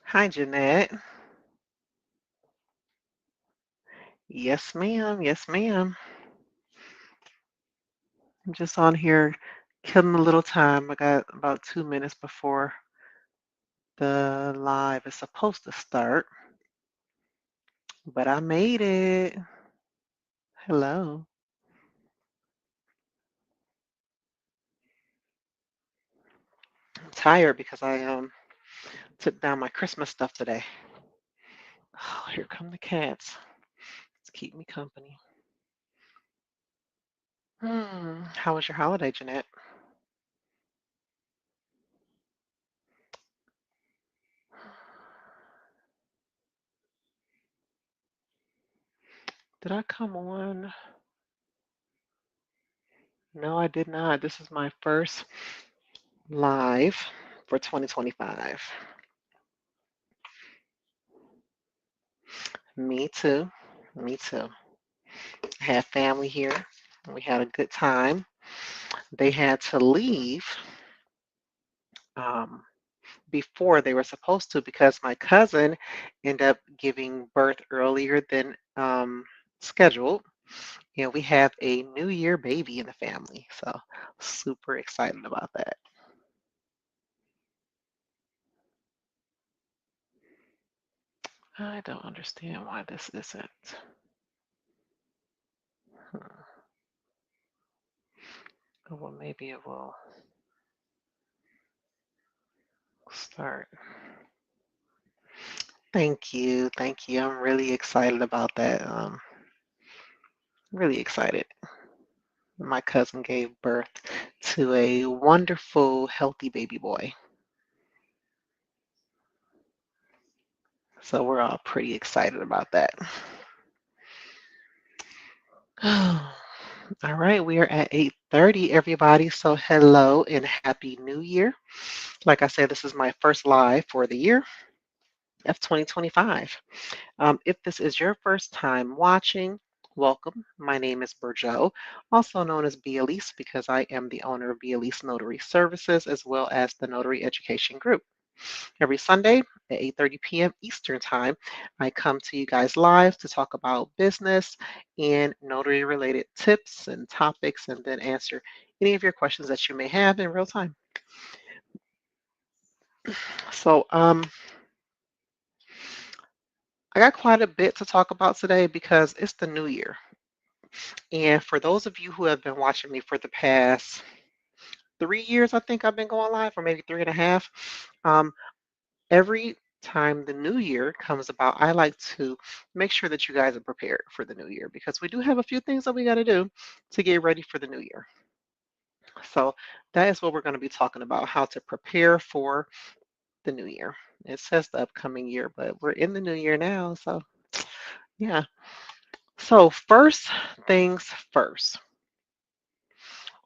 Hi, Jeanette. Yes, ma'am. Yes, ma'am. I'm just on here killing a little time. I got about 2 minutes before the live is supposed to start, but I made it. Hello. I'm tired because I took down my Christmas stuff today. Oh, here come the cats. Let's keep me company. How was your holiday, Jeanette? Did I come on? No, I did not. This is my first live for 2025. Me too. Me too. I had family here. We had a good time. They had to leave um, before they were supposed to because my cousin ended up giving birth earlier than scheduled. And we have a New Year baby in the family. So super excited about that. I don't understand why this isn't. Hmm. Oh, well, maybe it will start. Thank you. Thank you. I'm really excited about that. Really excited. My cousin gave birth to a wonderful, healthy baby boy. So we're all pretty excited about that. All right, we are at 8:30, everybody. So hello and happy new year. Like I said, this is my first live for the year of 2025. If this is your first time watching, welcome. My name is Burjo, also known as Elise because I am the owner of Elise Notary Services as well as the Notary Education Group. Every Sunday at 8:30 p.m. Eastern Time, I come to you guys live to talk about business and notary related tips and topics and then answer any of your questions that you may have in real time. So, I got quite a bit to talk about today because it's the new year. And for those of you who have been watching me for the past 3 years, I think I've been going live, or maybe three and a half. Um, every time the new year comes about, I like to make sure that you guys are prepared for the new year because we do have a few things that we got to do to get ready for the new year. So that is what we're going to be talking about, how to prepare for the new year. It says the upcoming year, but we're in the new year now. So, yeah. So, first things first,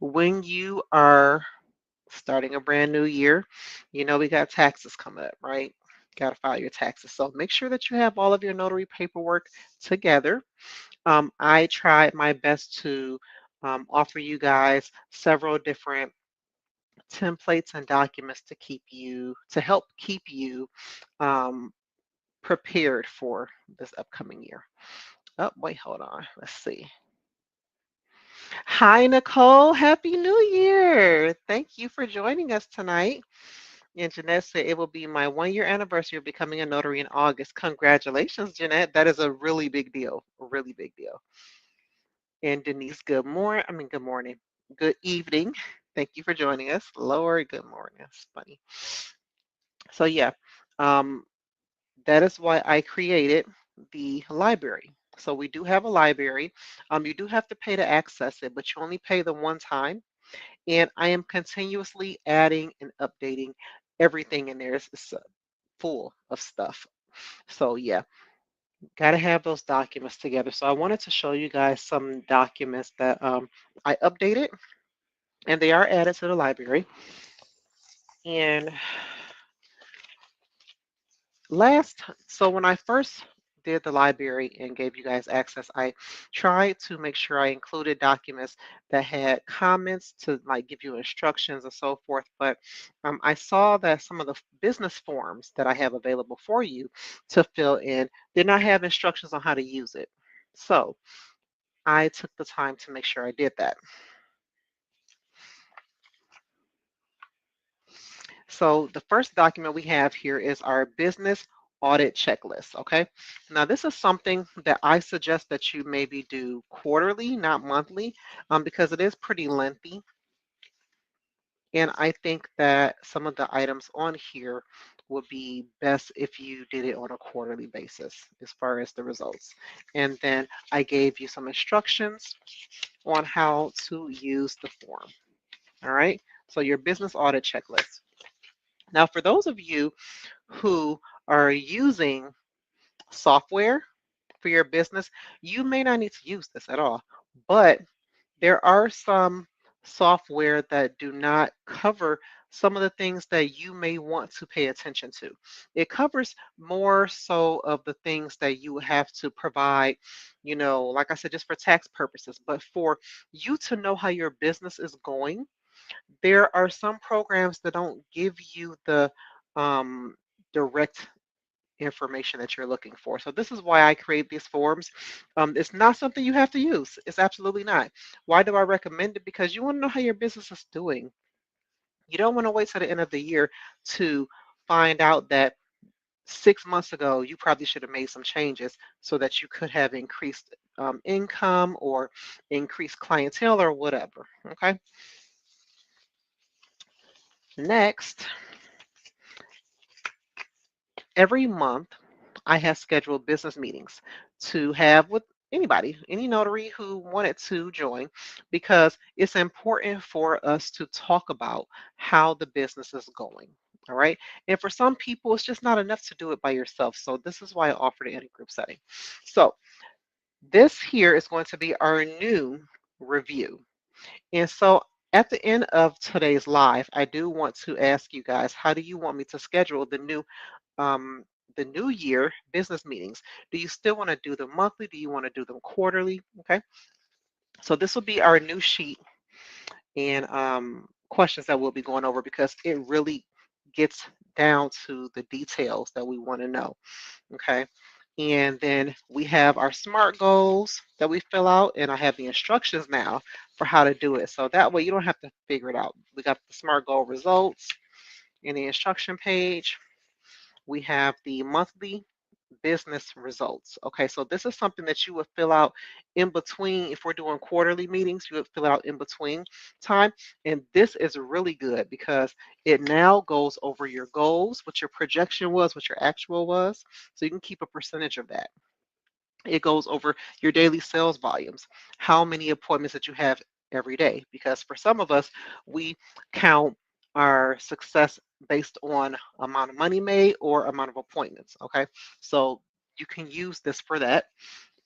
when you are starting a brand new year, we got taxes coming up, right? Got to file your taxes. So make sure that you have all of your notary paperwork together. I tried my best to offer you guys several different templates and documents to help keep you um, prepared for this upcoming year. Oh, wait, hold on. Let's see. Hi, Nicole. Happy New Year. Thank you for joining us tonight. And Jeanette said it will be my 1 year anniversary of becoming a notary in August. Congratulations, Jeanette. That is a really big deal. A really big deal. And Denise, good morning. I mean, good morning. Good evening. Thank you for joining us. Lord, good morning. That's funny. So, yeah, um, that is why I created the library. So, we do have a library. You do have to pay to access it, but you only pay the one time. And I am continuously adding and updating everything in there. It's full of stuff. So yeah, got to have those documents together. So I wanted to show you guys some documents that I updated, and they are added to the library. And so when I first did the library and gave you guys access, I tried to make sure I included documents that had comments to like give you instructions and so forth. But I saw that some of the business forms that I have available for you to fill in did not have instructions on how to use it. So I took the time to make sure I did that. So the first document we have here is our business audit checklist, okay? Now this is something that I suggest that you maybe do quarterly, not monthly, because it is pretty lengthy. And I think that some of the items on here would be best if you did it on a quarterly basis as far as the results. And then I gave you some instructions on how to use the form, all right? So your business audit checklist. Now, for those of you who are using software for your business, you may not need to use this at all, but there are some software that do not cover some of the things that you may want to pay attention to. It covers more so of the things that you have to provide, like I said, just for tax purposes, but for you to know how your business is going, there are some programs that don't give you the direct information that you're looking for. So this is why I create these forms. It's not something you have to use. It's absolutely not. Why do I recommend it? Because you want to know how your business is doing. You don't want to wait till the end of the year to find out that 6 months ago you probably should have made some changes so that you could have increased income or increased clientele or whatever. Okay. Next, every month I have scheduled business meetings to have with anybody, any notary who wanted to join, because it's important for us to talk about how the business is going. All right. And for some people, it's just not enough to do it by yourself. So this is why I offer it in a group setting. So this here is going to be our new review. And so at the end of today's live, I do want to ask you guys, how do you want me to schedule um, the new year business meetings? Do you still want to do them monthly? Do you want to do them quarterly? Okay. So this will be our new sheet and questions that we'll be going over because it really gets down to the details that we want to know. Okay. And then we have our SMART goals that we fill out, and I have the instructions now for how to do it. So that way you don't have to figure it out. We got the SMART goal results in the instruction page. We have the monthly business results. Okay, so this is something that you would fill out in between. If we're doing quarterly meetings, you would fill it out in between time. And this is really good because it now goes over your goals, what your projection was, what your actual was. So you can keep a percentage of that. It goes over your daily sales volumes, how many appointments that you have every day. Because for some of us, we count our success based on amount of money made or amount of appointments. Okay. So you can use this for that.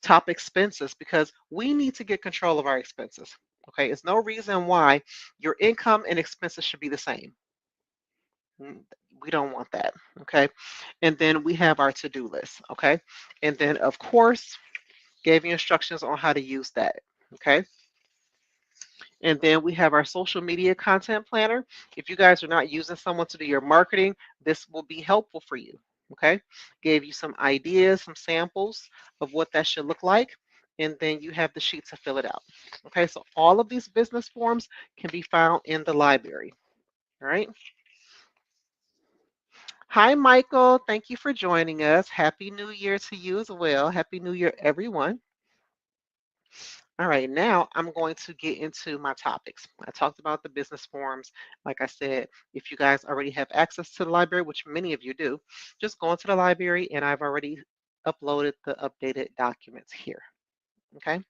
Top expenses, because we need to get control of our expenses. Okay. It's no reason why your income and expenses should be the same. We don't want that. Okay. And then we have our to-do list. Okay. And then, of course, gave you instructions on how to use that. Okay. And then we have our social media content planner. If you guys are not using someone to do your marketing, this will be helpful for you. Okay. Gave you some ideas, some samples of what that should look like. And then you have the sheet to fill it out. Okay. So all of these business forms can be found in the library. All right. Hi, Michael. Thank you for joining us. Happy New Year to you as well. Happy New Year, everyone. All right, now I'm going to get into my topics. I talked about the business forms. Like I said, if you guys already have access to the library, which many of you do, just go into the library and I've already uploaded the updated documents here. Okay,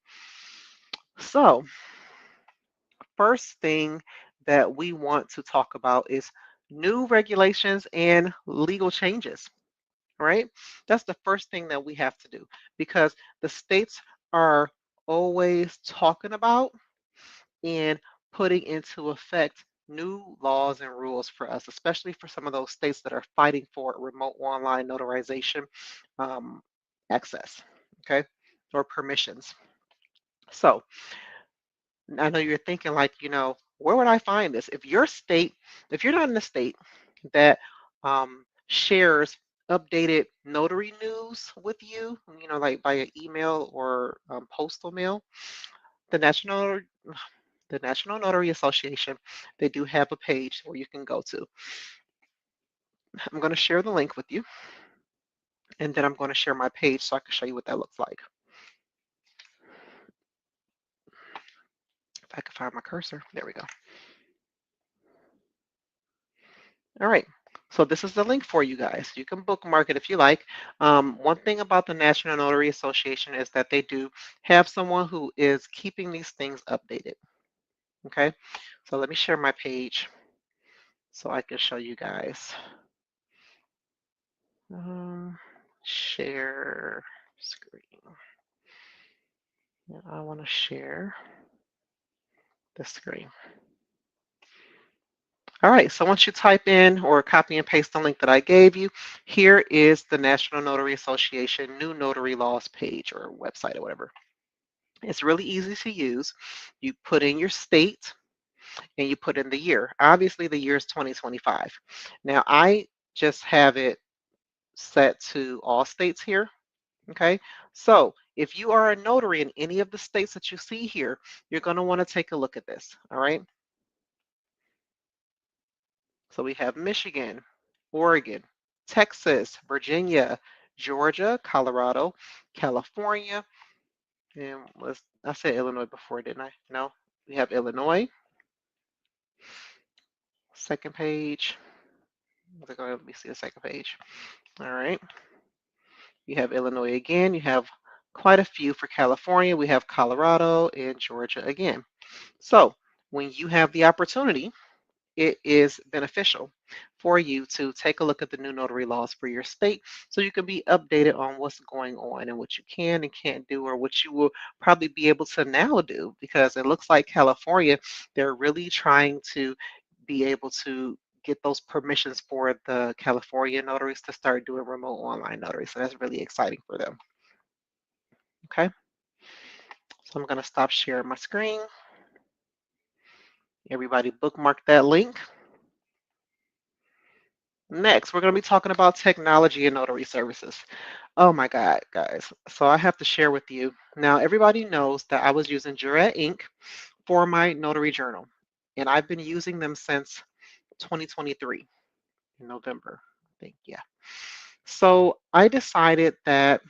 so first thing that we want to talk about is new regulations and legal changes. Right? That's the first thing that we have to do because the states are always talking about and putting into effect new laws and rules for us, especially for some of those states that are fighting for remote online notarization. Um, access, okay, or permissions. So I know you're thinking like, where would I find this? If you're not in a state that shares updated notary news with you, like via email or postal mail, the the National Notary Association, they do have a page where you can go to. I'm going to share the link with you, and then I'm going to share my page so I can show you what that looks like. If I can find my cursor, there we go. All right. So this is the link for you guys. You can bookmark it if you like. One thing about the National Notary Association is that they do have someone who is keeping these things updated. Okay. So let me share my page so I can show you guys. Share screen. Yeah, I want to share the screen. All right, so once you type in or copy and paste the link that I gave you, here is the National Notary Association new notary laws page or website or whatever. It's really easy to use. You put in your state and you put in the year. Obviously, the year is 2025. Now, I just have it set to all states here. Okay, so if you are a notary in any of the states that you see here, you're going to want to take a look at this. All right, so we have Michigan, Oregon, Texas, Virginia, Georgia, Colorado, California, and I said Illinois before, didn't I? No, we have Illinois. Second page. Let me see the second page. All right. You have Illinois again. You have quite a few for California. We have Colorado and Georgia again. So when you have the opportunity, it is beneficial for you to take a look at the new notary laws for your state so you can be updated on what's going on and what you can and can't do or what you will probably be able to now do because it looks like California, they're really trying to be able to get those permissions for the California notaries to start doing remote online notary. So that's really exciting for them. Okay, so I'm going to stop sharing my screen. Everybody bookmark that link. Next, we're going to be talking about technology and notary services. Oh my God, guys. So I have to share with you. Now, everybody knows that I was using Jurat Ink for my notary journal, and I've been using them since 2023 in November, I think. Yeah. So I decided that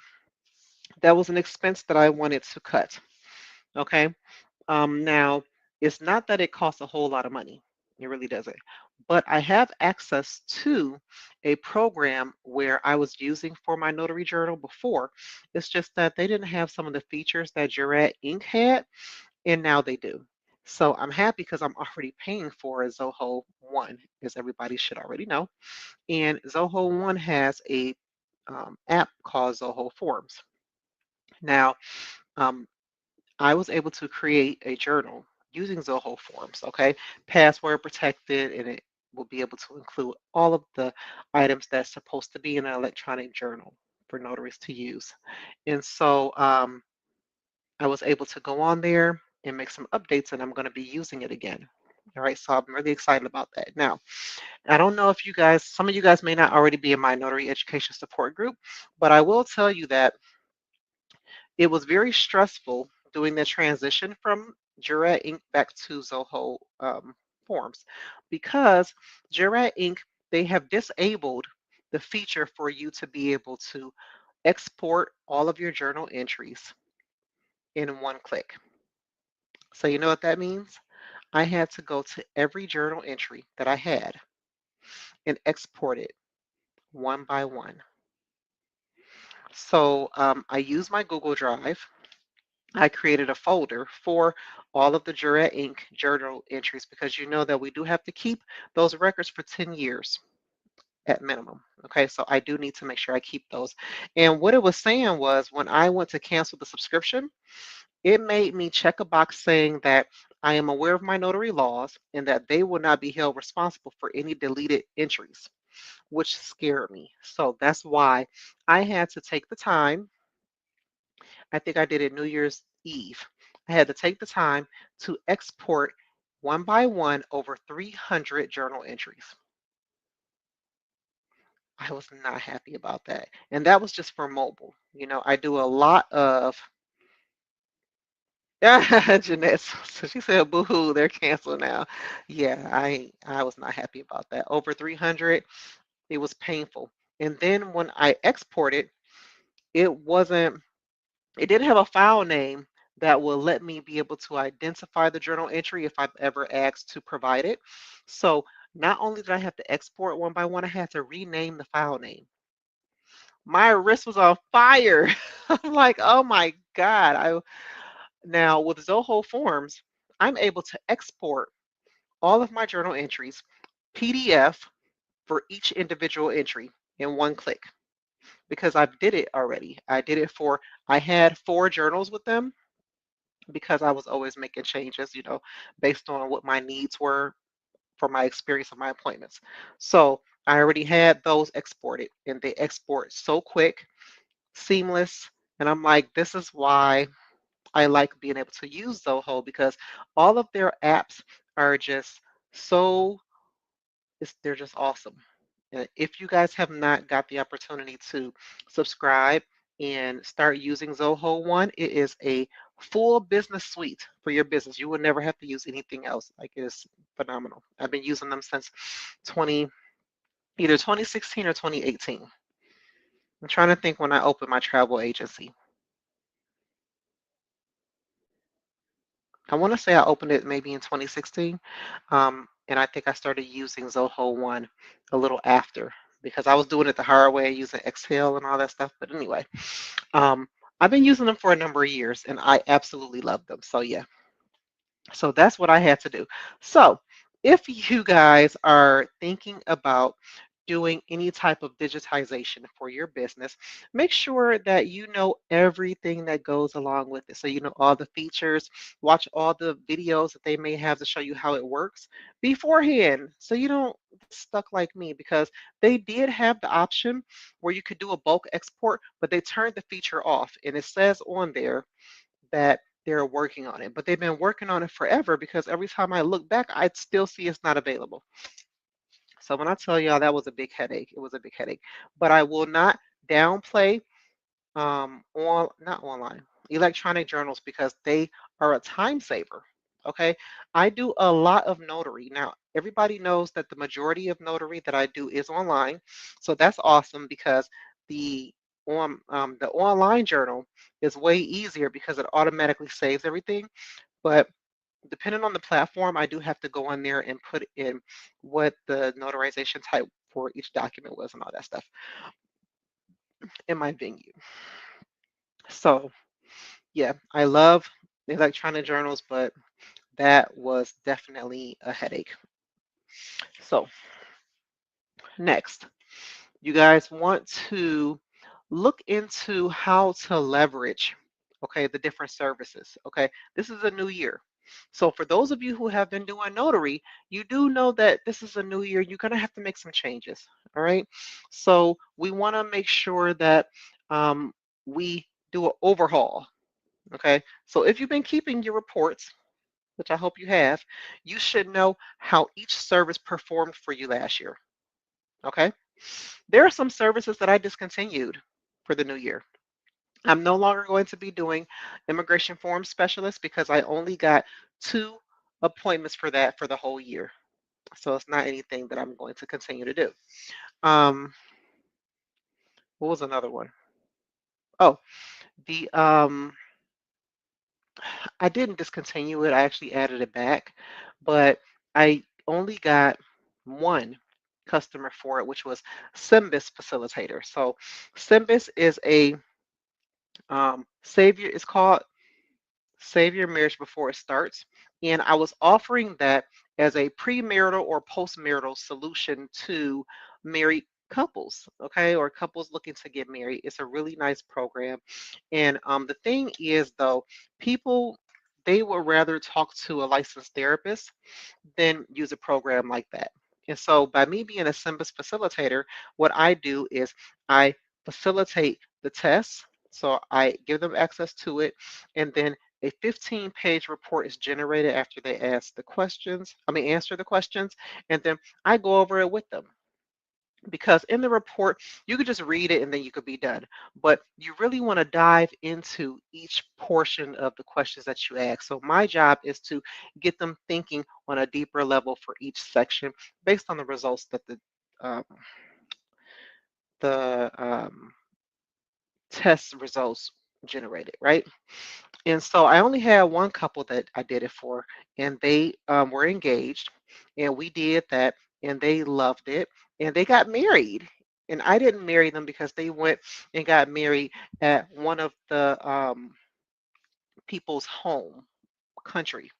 that was an expense that I wanted to cut. Okay. Now, it's not that it costs a whole lot of money. It really doesn't. But I have access to a program where I was using for my notary journal before. It's just that they didn't have some of the features that Jurat Ink had, and now they do. So I'm happy because I'm already paying for a Zoho One, as everybody should already know. And Zoho One has a app called Zoho Forms. Now, um, I was able to create a journal using Zoho Forms, okay? Password protected, and it will be able to include all of the items that's supposed to be in an electronic journal for notaries to use. And so I was able to go on there and make some updates, and I'm going to be using it again. All right, so I'm really excited about that. Now, I don't know if you guys, some of you guys may not already be in my notary education support group, but I will tell you that it was very stressful doing the transition from Jurat Inc. back to Zoho Forms because Jurat Inc. they have disabled the feature for you to be able to export all of your journal entries in one click. So you know what that means? I had to go to every journal entry that I had and export it one by one. So I used my Google Drive. I created a folder for all of the Jurat Inc. journal entries because you know that we do have to keep those records for 10 years at minimum. Okay, so I do need to make sure I keep those. And what it was saying was when I went to cancel the subscription, it made me check a box saying that I am aware of my notary laws and that they will not be held responsible for any deleted entries, which scared me. So that's why I had to take the time I think I did it New Year's Eve. I had to take the time to export one by one over 300 journal entries. I was not happy about that. And that was just for mobile. I do a lot of Jeanette, so she said, boo-hoo, they're canceled now. Yeah, I was not happy about that. Over 300, it was painful. And then when I exported, it wasn't, it didn't have a file name that will let me be able to identify the journal entry if I've ever asked to provide it. So not only did I have to export one by one, I had to rename the file name. My wrist was on fire. I'm like, oh my God. Now with Zoho Forms, I'm able to export all of my journal entries, PDF for each individual entry in one click because I did it already. I had 4 journals with them because I was always making changes, based on what my needs were for my experience of my appointments. So I already had those exported and they export so quick, seamless. And I'm like, this is why I like being able to use Zoho because all of their apps are just so they're just awesome. And if you guys have not got the opportunity to subscribe and start using Zoho One, it is a full business suite for your business. You will never have to use anything else. Like it is phenomenal. I've been using them since 20, either 2016 or 2018. I'm trying to think when I opened my travel agency. I want to say I opened it maybe in 2016. And I think I started using Zoho One a little after because I was doing it the hard way using Excel and all that stuff. But anyway, um, I've been using them for a number of years and I absolutely love them. So yeah, so that's what I had to do. So if you guys are thinking about doing any type of digitization for your business, make sure that you know everything that goes along with it. So you know all the features, watch all the videos that they may have to show you how it works beforehand. So you don't get stuck like me because they did have the option where you could do a bulk export, but they turned the feature off. And it says on there that they're working on it, but they've been working on it forever because every time I look back, I still see it's not available. So when I tell y'all that was a big headache, it was a big headache. But I will not downplay on not online electronic journals because they are a time saver. Okay, I do a lot of notary now. Everybody knows that the majority of notary that I do is online, so that's awesome because the online journal is way easier because it automatically saves everything. But depending on the platform, I do have to go in there and put in what the notarization type for each document was and all that stuff in my venue. So yeah, I love electronic journals, but that was definitely a headache. So next, you guys want to look into how to leverage, okay, the different services. Okay, this is a new year. So for those of you who have been doing notary, you do know that this is a new year. You're going to have to make some changes. All right. So we want to make sure that we do an overhaul. Okay. So if you've been keeping your reports, which I hope you have, you should know how each service performed for you last year. Okay. There are some services that I discontinued for the new year. I'm no longer going to be doing immigration form specialist because I only got 2 appointments for that for the whole year. So it's not anything that I'm going to continue to do. Um, what was another one? Oh, the I didn't discontinue it. I actually added it back, but I only got one customer for it, which was Symbis Facilitator. So Symbis is a savior. It's called Save Your Marriage Before It Starts, and I was offering that as a premarital or postmarital solution to married couples, okay, or couples looking to get married. It's a really nice program, and the thing is, though, people they would rather talk to a licensed therapist than use a program like that. And so, by me being a SYMBIS facilitator, what I do is I facilitate the tests. So I give them access to it, and then a 15-page report is generated after they answer the questions, and then I go over it with them. Because in the report, you could just read it and then you could be done. But you really want to dive into each portion of the questions that you ask. So my job is to get them thinking on a deeper level for each section based on the results that um, the test results generated, right? And so I only had one couple that I did it for, and they were engaged, and we did that, and they loved it, and they got married. And I didn't marry them because they went and got married at one of the people's home country,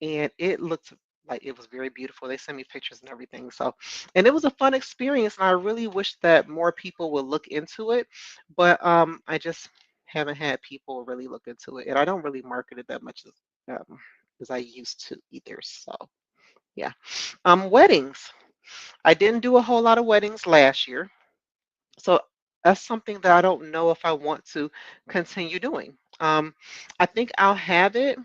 and it looked like it was very beautiful. They sent me pictures and everything. So, and it was a fun experience, and I really wish that more people would look into it, but I just haven't had people really look into it, and I don't really market it that much as I used to either. So, yeah. Weddings. I didn't do a whole lot of weddings last year, so that's something that I don't know if I want to continue doing. I think I'll have it,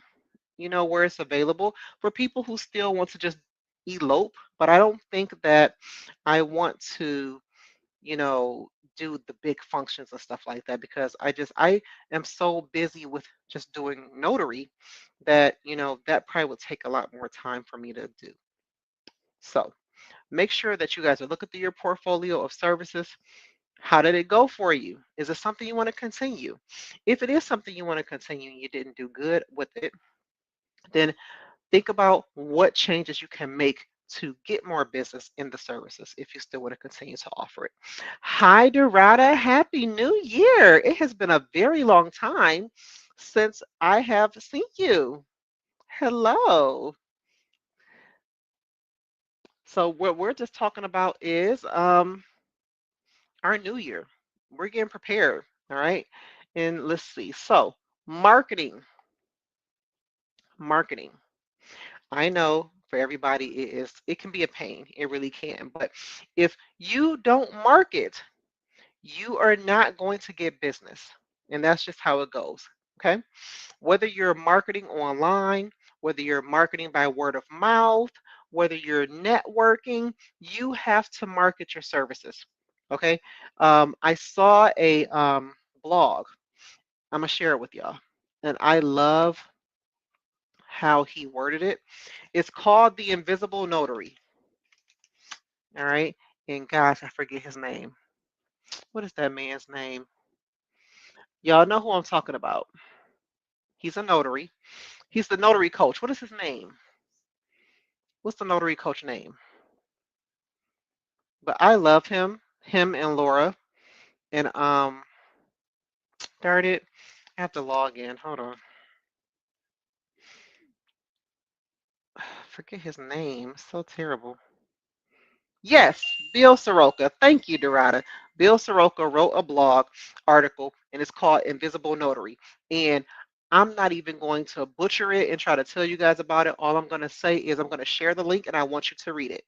where it's available for people who still want to just elope, but I don't think that I want to, do the big functions and stuff like that because I am so busy with just doing notary that, that probably would take a lot more time for me to do. So make sure that you guys are looking through your portfolio of services. How did it go for you? Is it something you want to continue? If it is something you want to continue and you didn't do good with it, then think about what changes you can make to get more business in the services if you still want to continue to offer it. Hi, Dorada. Happy New Year. It has been a very long time since I have seen you. Hello. So what we're just talking about is our new year. We're getting prepared, all right? And let's see. So, marketing. Marketing. I know for everybody it can be a pain. It really can. But if you don't market, you are not going to get business. And that's just how it goes. Okay? Whether you're marketing online, whether you're marketing by word of mouth, whether you're networking, you have to market your services. Okay? I saw a blog. I'm gonna share it with y'all. And I love how he worded it. It's called The Invisible Notary. All right. And gosh, I forget his name. What is that man's name? Y'all know who I'm talking about. He's a notary. He's the notary coach. What is his name? What's the notary coach name? But I love him and Laura. And darn it, I have to log in. Hold on. Forget his name. So terrible. Yes, Bill Soroka. Thank you, Dorada. Bill Soroka wrote a blog article, and it's called Invisible Notary. And I'm not even going to butcher it and try to tell you guys about it. All I'm going to say is I'm going to share the link, and I want you to read it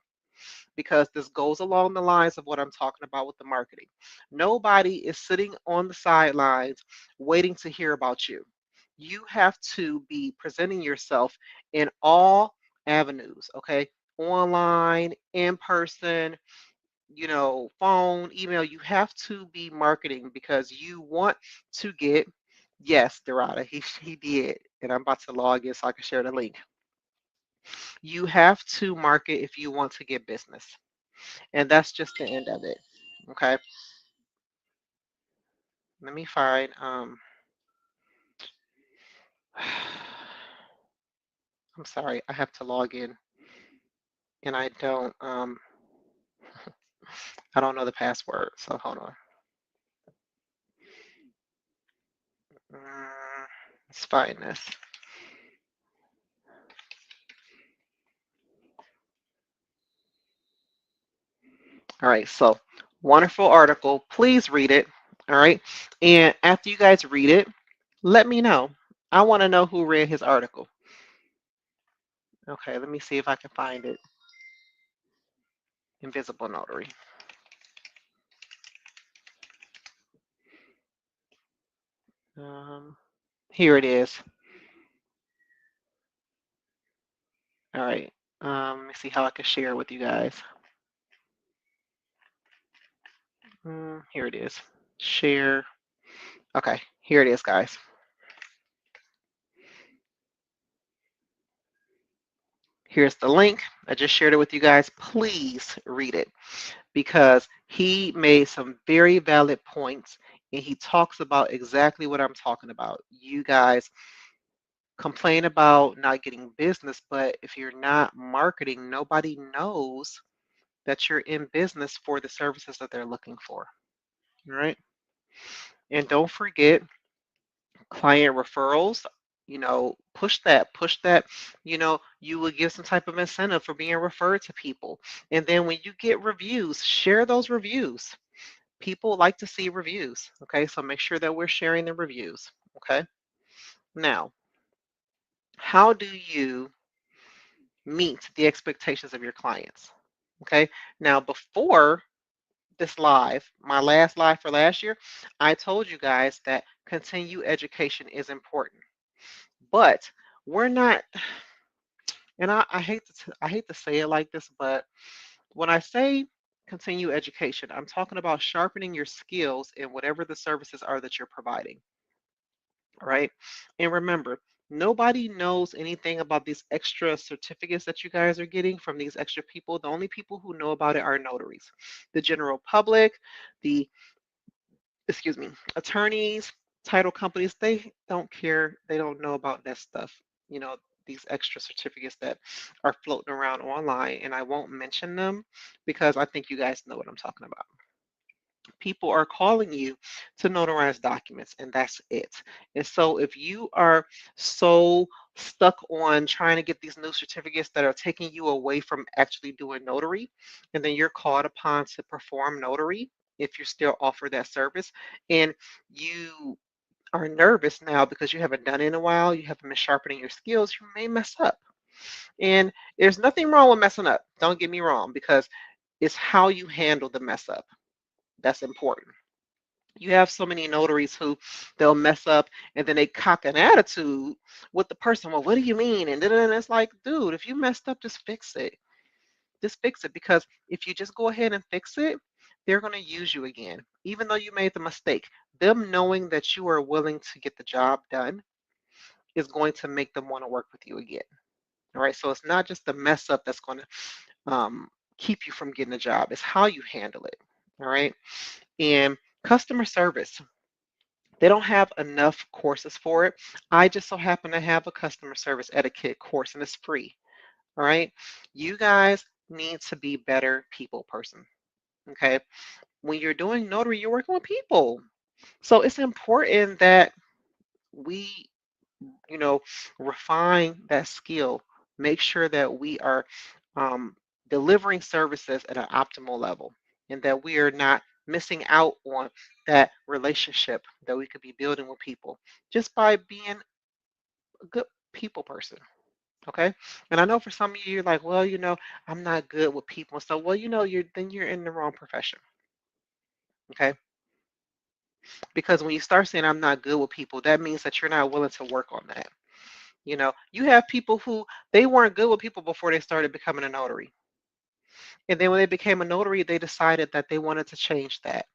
because this goes along the lines of what I'm talking about with the marketing. Nobody is sitting on the sidelines waiting to hear about you. You have to be presenting yourself in all avenues, okay? Online, in person, phone, email. You have to be marketing because you want to get, yes, Dorada, he did. And I'm about to log in so I can share the link. You have to market if you want to get business. And that's just the end of it. Okay. Let me find I'm sorry, I have to log in and I don't know the password, so hold on. Let's find this. All right, so wonderful article. Please read it. All right. And after you guys read it, let me know. I want to know who read his article. Okay, let me see if I can find it. Invisible Notary. Um, Here it is. All right. Let me see how I can share it with you guys. Here it is. Share. Okay, here it is, guys. Here's the link. I just shared it with you guys. Please read it because he made some very valid points and he talks about exactly what I'm talking about. You guys complain about not getting business, but if you're not marketing, nobody knows that you're in business for the services that they're looking for. All right. And don't forget client referrals. Push that. You will give some type of incentive for being referred to people. And then when you get reviews, share those reviews. People like to see reviews. Okay. So make sure that we're sharing the reviews. Okay. Now, how do you meet the expectations of your clients? Okay. Now, before this live, my last live for last year, I told you guys that continued education is important. But we're not, and I hate to say it like this, but when I say continue education, I'm talking about sharpening your skills in whatever the services are that you're providing, right? And remember, nobody knows anything about these extra certificates that you guys are getting from these extra people. The only people who know about it are notaries. The general public, the excuse me, attorneys, title companies, they don't care. They don't know about that stuff. You know, these extra certificates that are floating around online, and I won't mention them because I think you guys know what I'm talking about. People are calling you to notarize documents, and that's it. And so if you are so stuck on trying to get these new certificates that are taking you away from actually doing notary, and then you're called upon to perform notary, if you still offer that service, and you are nervous now because you haven't done it in a while, you haven't been sharpening your skills, you may mess up. And there's nothing wrong with messing up. Don't get me wrong, because it's how you handle the mess up that's important. You have so many notaries who they'll mess up and then they cock an attitude with the person. Well, what do you mean? And then it's like, dude, if you messed up, just fix it. Just fix it, because if you just go ahead and fix it, they're going to use you again. Even though you made the mistake, them knowing that you are willing to get the job done is going to make them want to work with you again. All right. So it's not just the mess up that's going to keep you from getting a job, it's how you handle it. All right. And customer service. They don't have enough courses for it. I just so happen to have a customer service etiquette course and it's free. All right. You guys need to be better people person. Okay. When you're doing notary, you're working with people. So it's important that we, you know, refine that skill. Make sure that we are um, delivering services at an optimal level and that we are not missing out on that relationship that we could be building with people just by being a good people person. Okay. And I know for some of you, you're like, well, I'm not good with people. So, well, you're in the wrong profession. Okay. Because when you start saying I'm not good with people, that means that you're not willing to work on that. You have people who they weren't good with people before they started becoming a notary. And then when they became a notary, they decided that they wanted to change that.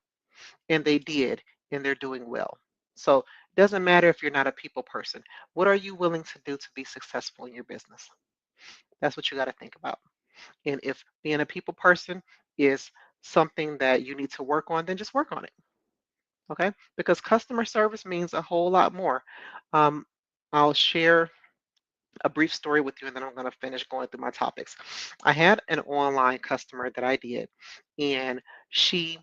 And they did, and they're doing well. So it doesn't matter if you're not a people person. What are you willing to do to be successful in your business? That's what you got to think about. And if being a people person is something that you need to work on, then just work on it. Okay? Because customer service means a whole lot more. Um, I'll share a brief story with you and then I'm going to finish going through my topics. I had an online customer that I did, and she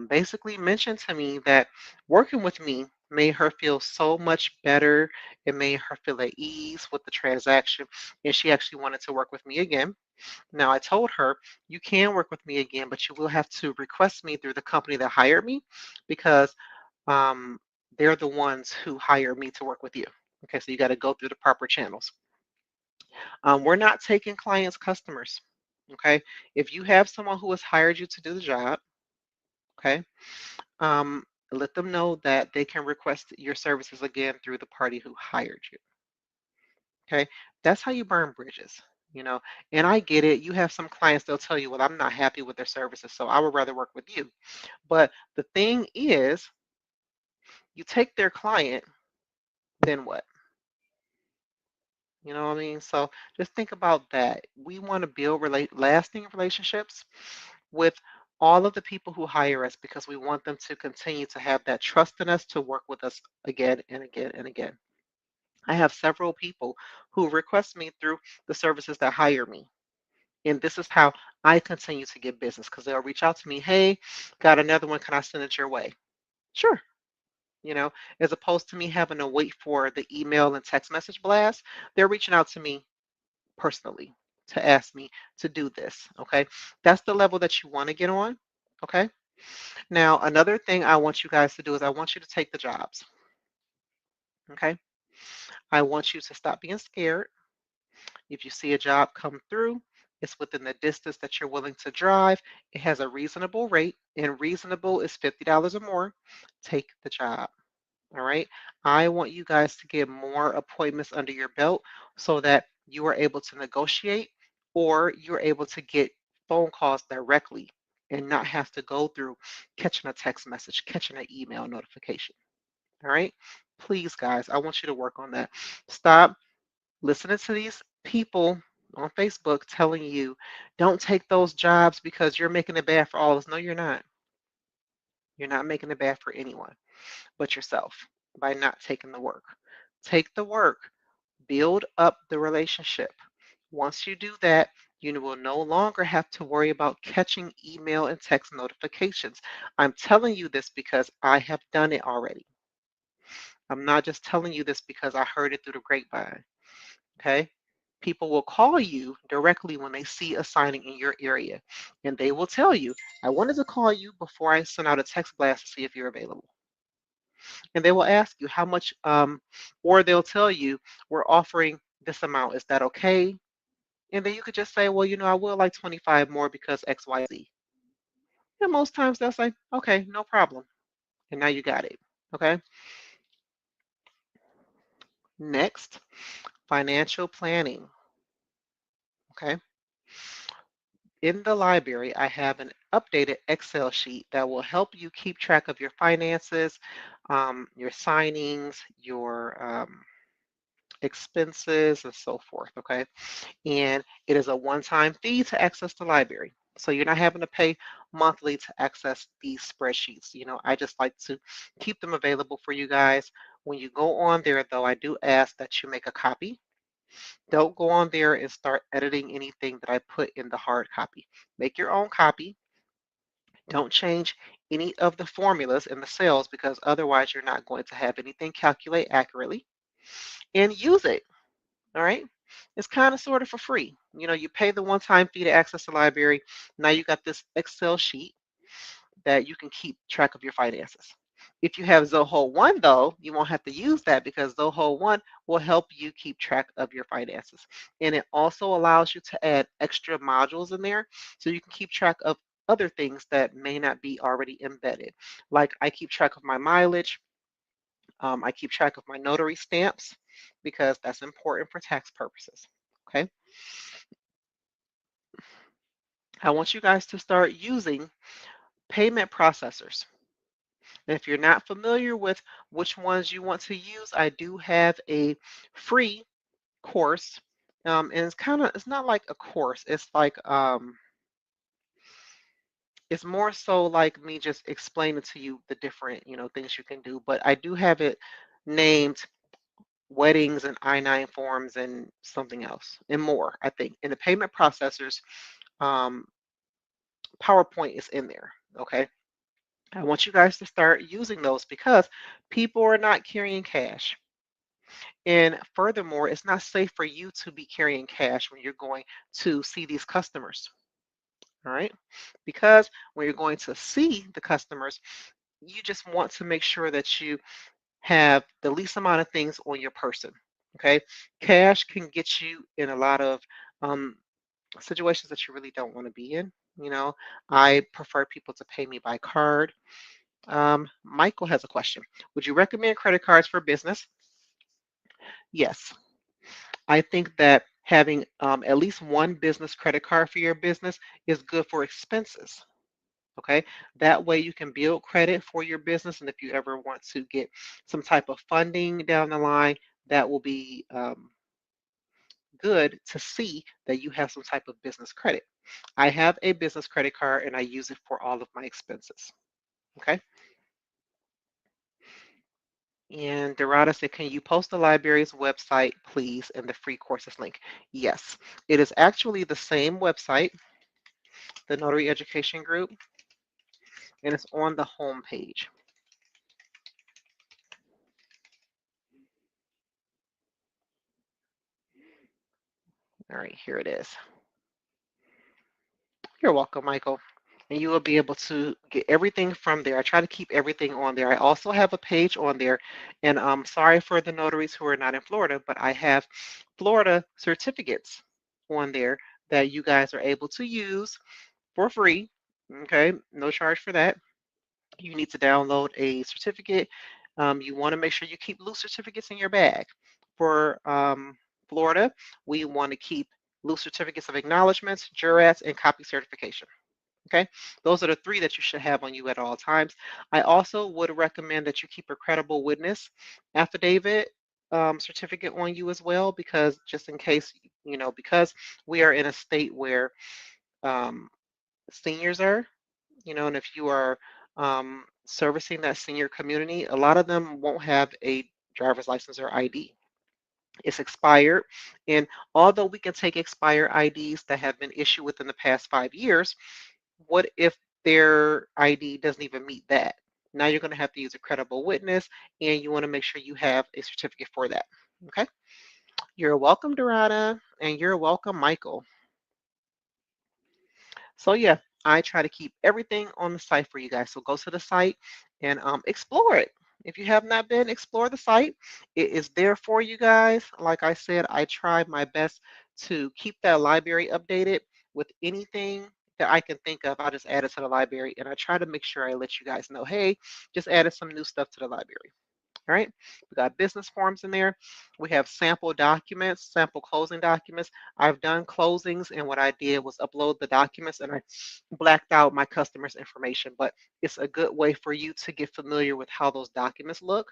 basically mentioned to me that working with me made her feel so much better. It made her feel at ease with the transaction, and she actually wanted to work with me again. Now, I told her, you can work with me again, but you will have to request me through the company that hired me because um, they're the ones who hire me to work with you. Okay, so you got to go through the proper channels. We're not taking clients' customers. Okay, if you have someone who has hired you to do the job, okay, Let them know that they can request your services again through the party who hired you. Okay, that's how you burn bridges. You know, and I get it. You have some clients, they'll tell you, well, I'm not happy with their services, so I would rather work with you. But the thing is, you take their client, then what? You know what I mean? So just think about that. We want to build lasting relationships with all of the people who hire us because we want them to continue to have that trust in us to work with us again and again and again. I have several people who request me through the services that hire me. And this is how I continue to get business because they'll reach out to me, hey, got another one. Can I send it your way? Sure. You know, as opposed to me having to wait for the email and text message blast, they're reaching out to me personally to ask me to do this. Okay. That's the level that you want to get on. Okay. Now, another thing I want you guys to do is I want you to take the jobs. Okay. I want you to stop being scared. If you see a job come through, it's within the distance that you're willing to drive. It has a reasonable rate, and reasonable is $50 or more. Take the job. All right. I want you guys to get more appointments under your belt so that you are able to negotiate or you're able to get phone calls directly and not have to go through catching a text message, catching an email notification. All right. Please, guys, I want you to work on that. Stop listening to these people on Facebook telling you, don't take those jobs because you're making it bad for all of us. No, you're not. You're not making it bad for anyone but yourself by not taking the work. Take the work, build up the relationship. Once you do that, you will no longer have to worry about catching email and text notifications. I'm telling you this because I have done it already. I'm not just telling you this because I heard it through the grapevine. Okay? People will call you directly when they see a signing in your area, and they will tell you, I wanted to call you before I send out a text blast to see if you're available. And they will ask you how much, or they'll tell you, we're offering this amount. Is that okay? And then you could just say, well, I will like 25 more because XYZ. And most times they'll say, okay, no problem. And now you got it. Okay. Next, financial planning. Okay. In the library, I have an updated Excel sheet that will help you keep track of your finances, your signings, your expenses, and so forth. Okay. And it is a one-time fee to access the library. So you're not having to pay monthly to access these spreadsheets. I just like to keep them available for you guys. When you go on there, though, I do ask that you make a copy. Don't go on there and start editing anything that I put in the hard copy. Make your own copy. Don't change any of the formulas in the cells because otherwise you're not going to have anything calculate accurately. And use it. All right. It's kind of sort of for free. You pay the one-time fee to access the library. Now you got this Excel sheet that you can keep track of your finances. If you have Zoho One, though, you won't have to use that because Zoho One will help you keep track of your finances. And it also allows you to add extra modules in there so you can keep track of other things that may not be already embedded. Like I keep track of my mileage, I keep track of my notary stamps because that's important for tax purposes. Okay. I want you guys to start using payment processors. And if you're not familiar with which ones you want to use, I do have a free course. And it's not like a course. It's more so like me just explaining to you the different, things you can do. But I do have it named weddings and I-9 forms and something else and more, I think. And the payment processors, um, PowerPoint is in there. Okay. I want you guys to start using those because people are not carrying cash. And furthermore, it's not safe for you to be carrying cash when you're going to see these customers. All right. Because when you're going to see the customers, you just want to make sure that you have the least amount of things on your person. Okay. Cash can get you in a lot of um, situations that you really don't want to be in. I prefer people to pay me by card. Michael has a question. Would you recommend credit cards for business? Yes. I think that having at least one business credit card for your business is good for expenses. Okay. That way you can build credit for your business. And if you ever want to get some type of funding down the line, that will be good to see that you have some type of business credit. I have a business credit card and I use it for all of my expenses. Okay. And Dorada said, can you post the library's website, please, and the free courses link? Yes, it is actually the same website, the Notary Education Group, and it's on the home page. All right, here it is. You're welcome, Michael. And you will be able to get everything from there. I try to keep everything on there. I also have a page on there, and I'm sorry for the notaries who are not in Florida, but I have Florida certificates on there that you guys are able to use for free. Okay, no charge for that. You need to download a certificate. You want to make sure you keep loose certificates in your bag. For Florida, we want to keep loose certificates of acknowledgments, jurats, and copy certification. Okay, those are the three that you should have on you at all times. I also would recommend that you keep a credible witness affidavit certificate on you as well, because just in case, because we are in a state where um, seniors are, and if you are servicing that senior community, a lot of them won't have a driver's license or ID. It's expired. And although we can take expired IDs that have been issued within the past 5 years, what if their ID doesn't even meet that? Now you're going to have to use a credible witness, and you want to make sure you have a certificate for that. Okay. You're welcome, Dorada, and you're welcome, Michael. So yeah, I try to keep everything on the site for you guys. So go to the site and explore it. If you have not been, explore the site. It is there for you guys. Like I said, I try my best to keep that library updated with anything that I can think of. I just add it to the library, and I try to make sure I let you guys know, hey, just added some new stuff to the library. All right, we got business forms in there. We have sample documents, sample closing documents. I've done closings, and what I did was upload the documents and I blacked out my customer's information. But it's a good way for you to get familiar with how those documents look.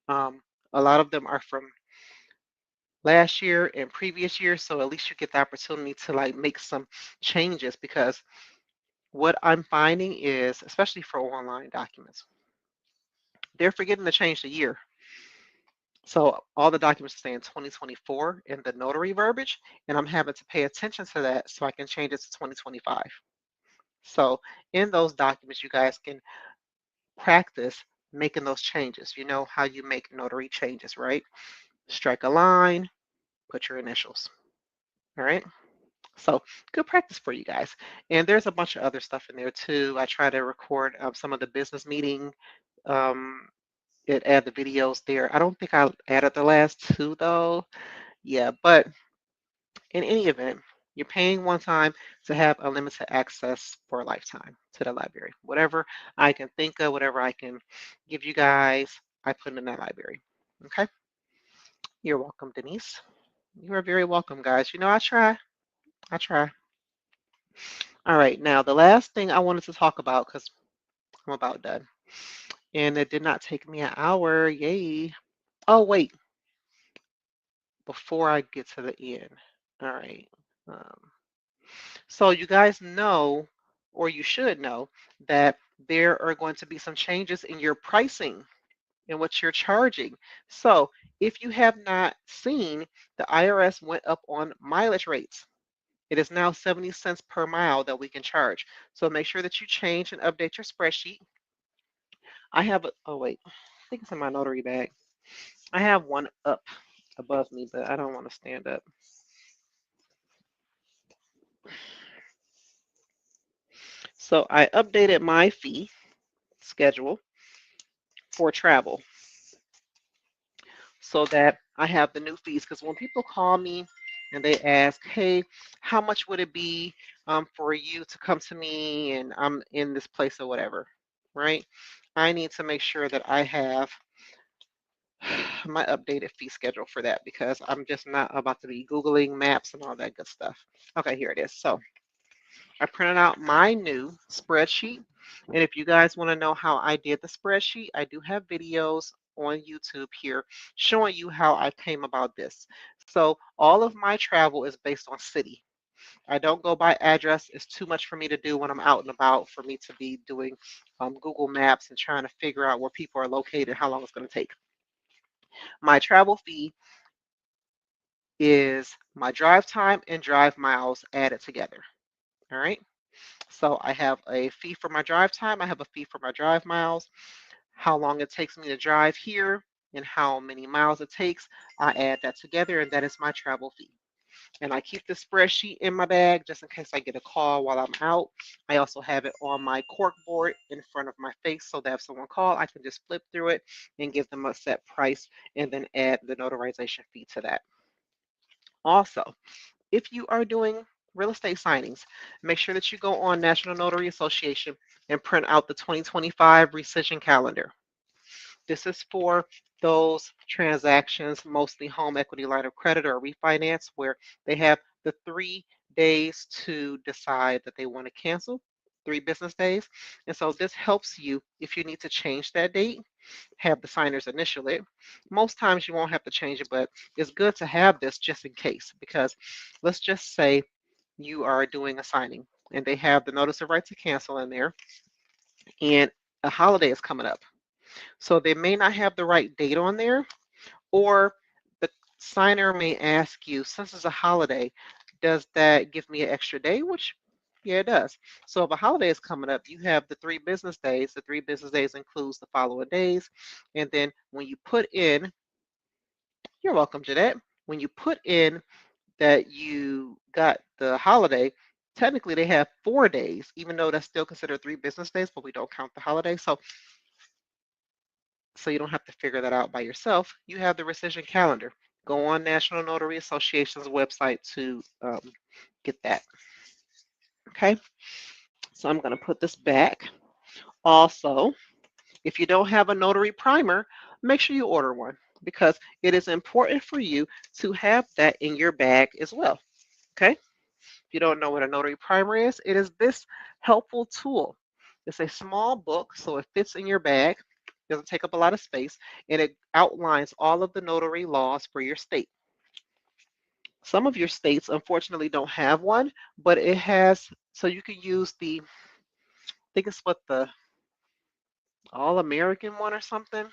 Um, a lot of them are from last year and previous years, so at least you get the opportunity to like make some changes, because what I'm finding is, especially for online documents, they're forgetting to change the year. So all the documents say in 2024 in the notary verbiage, and I'm having to pay attention to that so I can change it to 2025. So in those documents, you guys can practice making those changes. You know how you make notary changes, right? Strike a line, put your initials. All right. So good practice for you guys. And there's a bunch of other stuff in there too. I try to record some of the business meeting. Um, it add the videos there. I don't think I added the last two though. Yeah, but in any event, you're paying one time to have unlimited access for a lifetime to the library. Whatever I can think of, whatever I can give you guys, I put in that library. Okay? You're welcome, Denise. You are very welcome, guys. I try. I try. All right, now the last thing I wanted to talk about, because I'm about done, and it did not take me an hour. Yay. Oh, wait, before I get to the end. All right. Um, So you guys know, or you should know, that there are going to be some changes in your pricing and what you're charging. So if you have not seen, the IRS went up on mileage rates. It is now 70 cents per mile that we can charge. So make sure that you change and update your spreadsheet. I have oh wait, I think it's in my notary bag. I have one up above me, but I don't want to stand up. So I updated my fee schedule for travel so that I have the new fees. Because when people call me and they ask, hey, how much would it be for you to come to me and I'm in this place or whatever? right? I need to make sure that I have my updated fee schedule for that because I'm just not about to be Googling maps and all that good stuff. Okay, here it is. So I printed out my new spreadsheet. And if you guys want to know how I did the spreadsheet, I do have videos on YouTube here showing you how I came about this. So all of my travel is based on city. I don't go by address. It's too much for me to do when I'm out and about for me to be doing Google Maps and trying to figure out where people are located, how long it's going to take. My travel fee is my drive time and drive miles added together. All right. So I have a fee for my drive time. I have a fee for my drive miles, how long it takes me to drive here, and how many miles it takes. I add that together, and that is my travel fee. And I keep the spreadsheet in my bag just in case I get a call while I'm out. I also have it on my cork board in front of my face so that if someone calls, I can just flip through it and give them a set price and then add the notarization fee to that. Also, if you are doing real estate signings, make sure that you go on National Notary Association and print out the 2025 rescission calendar. This is for those transactions, mostly home equity line of credit or refinance, where they have the 3 days to decide that they want to cancel, 3 business days. And so this helps you if you need to change that date, have the signers initial it. Most times you won't have to change it, but it's good to have this just in case, because let's just say you are doing a signing and they have the notice of right to cancel in there and a holiday is coming up. So they may not have the right date on there, or the signer may ask you, since it's a holiday, does that give me an extra day? Which, yeah, it does. So if a holiday is coming up, you have the 3 business days. The 3 business days includes the following days. And then when you put in, you're welcome, Jeanette. When you put in that you got the holiday, technically they have 4 days, even though that's still considered 3 business days, but we don't count the holiday. So you don't have to figure that out by yourself. You have the rescission calendar. Go on National Notary Association's website to get that. Okay, so I'm going to put this back. Also, if you don't have a notary primer, make sure you order one because it is important for you to have that in your bag as well. Okay, if you don't know what a notary primer is, it is this helpful tool. It's a small book, so it fits in your bag, doesn't take up a lot of space, and it outlines all of the notary laws for your state. Some of your states, unfortunately, don't have one, but it has, so you can use the, I think it's what the All American one or something.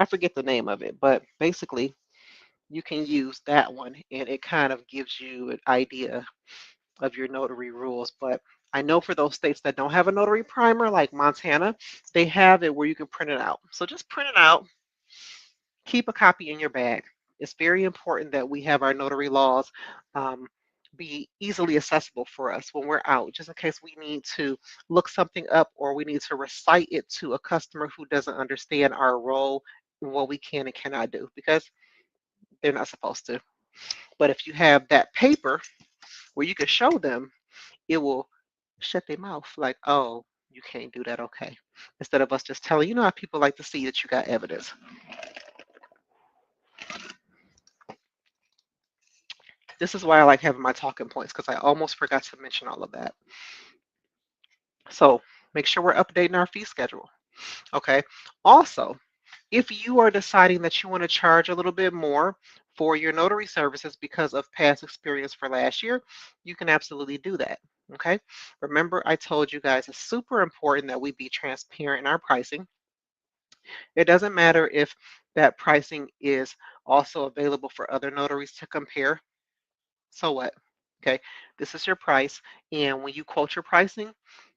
I forget the name of it, but basically, you can use that one, and it kind of gives you an idea of your notary rules. But I know for those states that don't have a notary primer, like Montana, they have it where you can print it out. So just print it out, keep a copy in your bag. It's very important that we have our notary laws um, be easily accessible for us when we're out, just in case we need to look something up or we need to recite it to a customer who doesn't understand our role and what we can and cannot do because they're not supposed to. But if you have that paper where you can show them, it will shut their mouth like, oh, you can't do that, okay. Instead of us just telling, you know how people like to see that you got evidence. This is why I like having my talking points because I almost forgot to mention all of that. So make sure we're updating our fee schedule. Okay. Also, if you are deciding that you want to charge a little bit more for your notary services because of past experience for last year, you can absolutely do that. Okay. Remember, I told you guys it's super important that we be transparent in our pricing. It doesn't matter if that pricing is also available for other notaries to compare. So what? Okay, this is your price. And when you quote your pricing,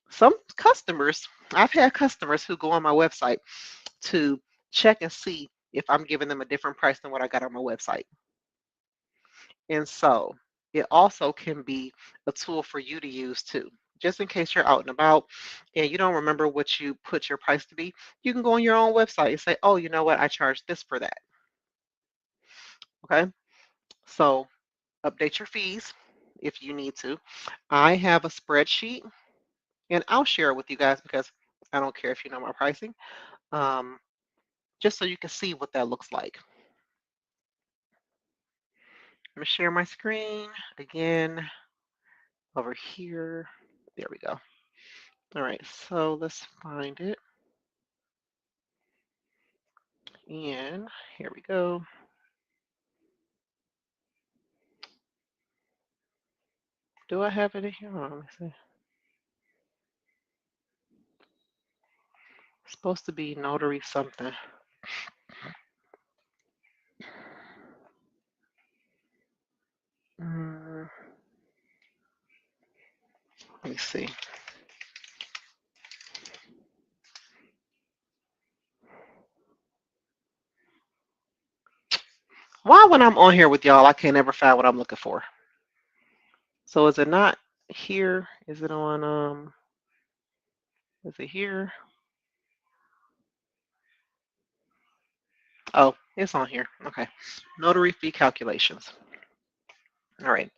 some customers, I've had customers who go on my website to check and see if I'm giving them a different price than what I got on my website. And so it also can be a tool for you to use too. Just in case you're out and about and you don't remember what you put your price to be, you can go on your own website and say, oh, you know what? I charge this for that. Okay. So update your fees if you need to. I have a spreadsheet and I'll share it with you guys because I don't care if you know my pricing, um, just so you can see what that looks like. I'm going to share my screen again over here. There we go. All right, so let's find it. And here we go. Do I have it in here? Hold on, let me see. It's supposed to be notary something. Mm, let me see. Why when I'm on here with y'all, I can't ever find what I'm looking for? So is it not here? Is it on, is it here? Oh, it's on here. Okay. Notary fee calculations. All right.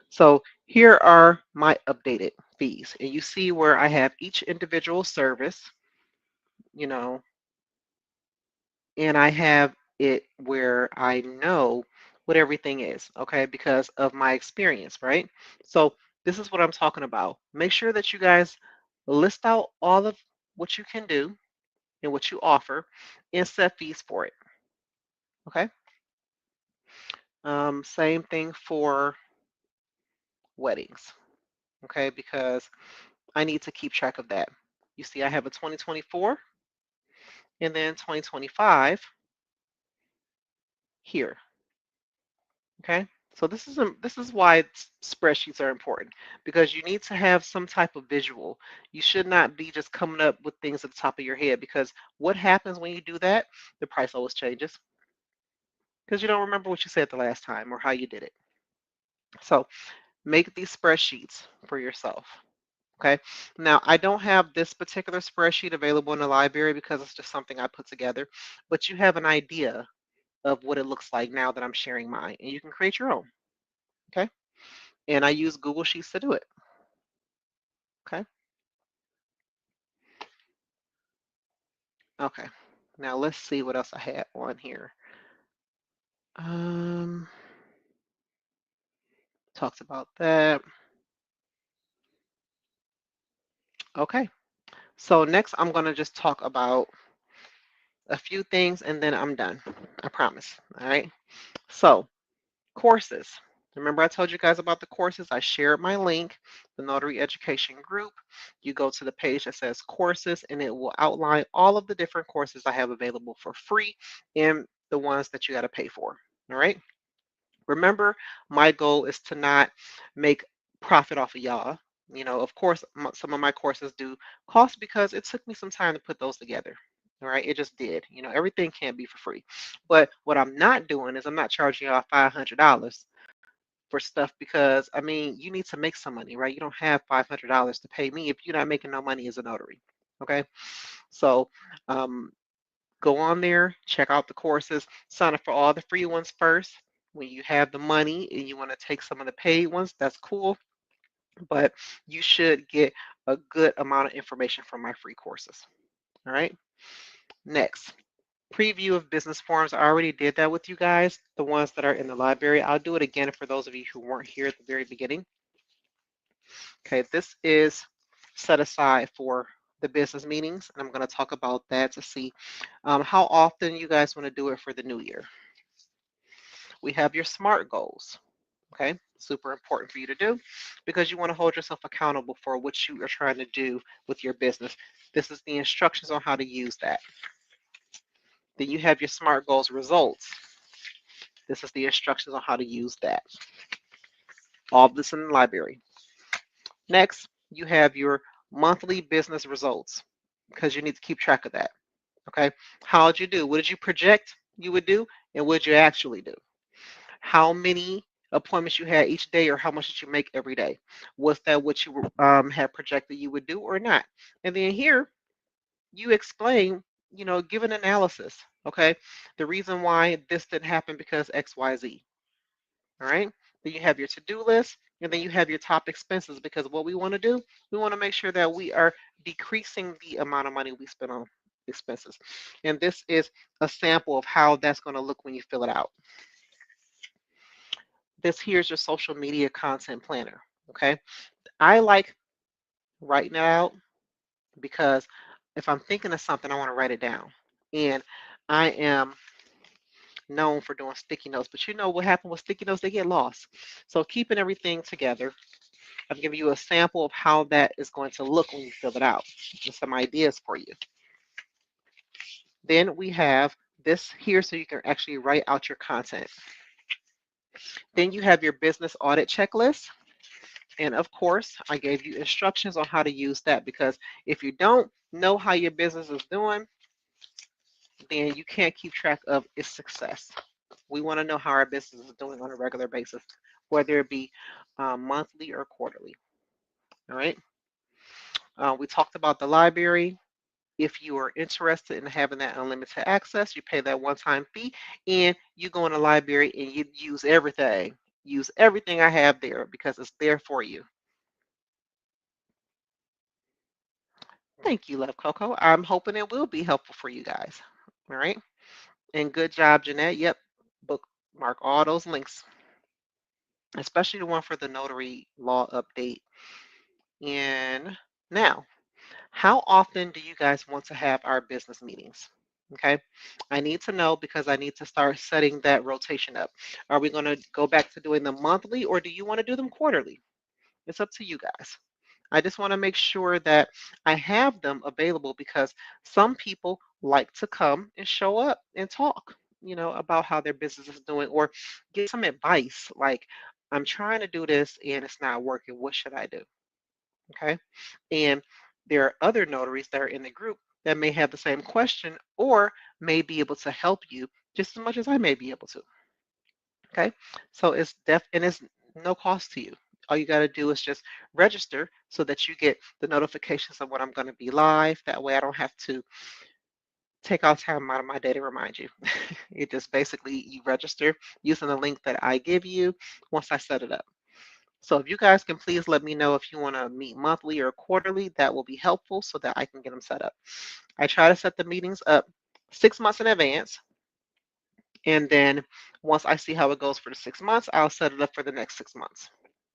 So here are my updated fees. And you see where I have each individual service, you know, and I have it where I know what everything is, okay, because of my experience, right? So this is what I'm talking about. Make sure that you guys list out all of what you can do and what you offer and set fees for it, okay? Same thing for weddings, okay, because I need to keep track of that. You see, I have a 2024 and then 2025 here. Okay, so this is why spreadsheets are important because you need to have some type of visual. You should not be just coming up with things at the top of your head because what happens when you do that? The price always changes because you don't remember what you said the last time or how you did it. So make these spreadsheets for yourself. Okay, now I don't have this particular spreadsheet available in the library because it's just something I put together, but you have an idea of what it looks like now that I'm sharing mine, and you can create your own. Okay. And I use Google Sheets to do it. Okay. Okay. Now let's see what else I had on here. Um, Talked about that. Okay. So next I'm going to just talk about a few things and then I'm done. I promise. All right. So courses. Remember I told you guys about the courses? I shared my link, the Notary Education Group. You go to the page that says courses and it will outline all of the different courses I have available for free and the ones that you got to pay for. All right. Remember, my goal is to not make profit off of y'all. You know, of course, some of my courses do cost because it took me some time to put those together. All right, it just did. You know, everything can't be for free. But what I'm not doing is I'm not charging y'all $500 for stuff because I mean, you need to make some money, right? You don't have $500 to pay me if you're not making no money as a notary. Okay, so um, go on there, check out the courses, sign up for all the free ones first. When you have the money and you want to take some of the paid ones, that's cool. But you should get a good amount of information from my free courses. All right. Next, preview of business forms. I already did that with you guys, the ones that are in the library. I'll do it again for those of you who weren't here at the very beginning. Okay, this is set aside for the business meetings, and I'm going to talk about that to see how often you guys want to do it for the new year. We have your SMART goals. Okay, super important for you to do because you want to hold yourself accountable for what you are trying to do with your business. This is the instructions on how to use that. Then you have your SMART goals results. This is the instructions on how to use that. All of this in the library. Next, you have your monthly business results because you need to keep track of that. Okay, how did you do? What did you project you would do, and what did you actually do? How many appointments you had each day or how much did you make every day? Was that what you had projected you would do or not? And then here you explain, you know, give an analysis, okay? The reason why this didn't happen because X, Y, Z, all right? Then you have your to-do list. And then you have your top expenses because what we want to do, we want to make sure that we are decreasing the amount of money we spend on expenses. And this is a sample of how that's going to look when you fill it out. This here's your social media content planner. Okay. I like writing it out because if I'm thinking of something, I want to write it down. And I am known for doing sticky notes, but you know what happened with sticky notes? They get lost. So keeping everything together, I've given you a sample of how that is going to look when you fill it out. Just some ideas for you. Then we have this here so you can actually write out your content. Then you have your business audit checklist. And of course, I gave you instructions on how to use that because if you don't know how your business is doing, then you can't keep track of its success. We want to know how our business is doing on a regular basis, whether it be monthly or quarterly. All right. We talked about the library. If you are interested in having that unlimited access, you pay that one-time fee and you go in the library and you use everything. Use everything I have there because it's there for you. Thank you, Love Coco. I'm hoping it will be helpful for you guys. All right. And good job, Jeanette. Yep. Bookmark all those links, especially the one for the notary law update. And now, how often do you guys want to have our business meetings? Okay, I need to know because I need to start setting that rotation up. Are we going to go back to doing them monthly or do you want to do them quarterly? It's up to you guys. I just want to make sure that I have them available because some people like to come and show up and talk, about how their business is doing or get some advice like, I'm trying to do this and it's not working. What should I do? Okay. And there are other notaries that are in the group that may have the same question or may be able to help you just as much as I may be able to. Okay. So it's no cost to you. All you got to do is just register so that you get the notifications of when I'm going to be live. That way I don't have to take all time out of my day to remind you. It just basically you register using the link that I give you once I set it up. So if you guys can please let me know if you want to meet monthly or quarterly, that will be helpful so that I can get them set up. I try to set the meetings up 6 months in advance. And then once I see how it goes for the 6 months, I'll set it up for the next 6 months.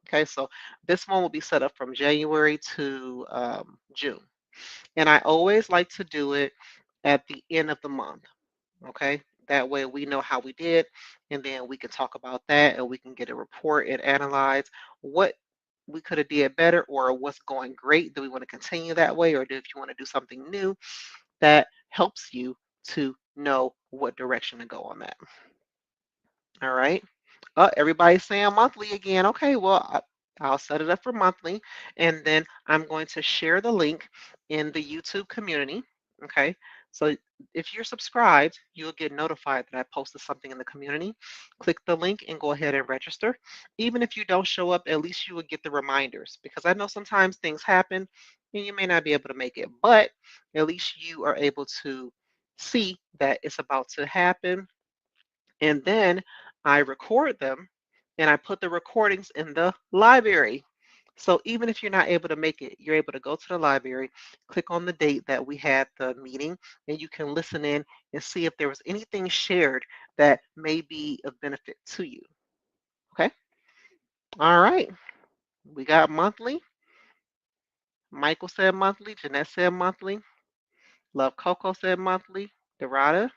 Okay, so this one will be set up from January to June. And I always like to do it at the end of the month. Okay, that way we know how we did, and then we can talk about that and we can get a report and analyze what we could have did better or what's going great. Do we want to continue that way, or do if you want to do something new that helps you to know what direction to go on that? All right. Everybody's saying monthly again. Okay, well, I'll set it up for monthly, and then I'm going to share the link in the YouTube community. Okay, so if you're subscribed, you'll get notified that I posted something in the community. Click the link and go ahead and register. Even if you don't show up, at least you will get the reminders because I know sometimes things happen and you may not be able to make it, but at least you are able to see that it's about to happen and then I record them and I put the recordings in the library. So even if you're not able to make it, you're able to go to the library, click on the date that we had the meeting, and you can listen in and see if there was anything shared that may be of benefit to you. Okay. All right. We got monthly. Michael said monthly. Jeanette said monthly. Love Coco said monthly. Dorada,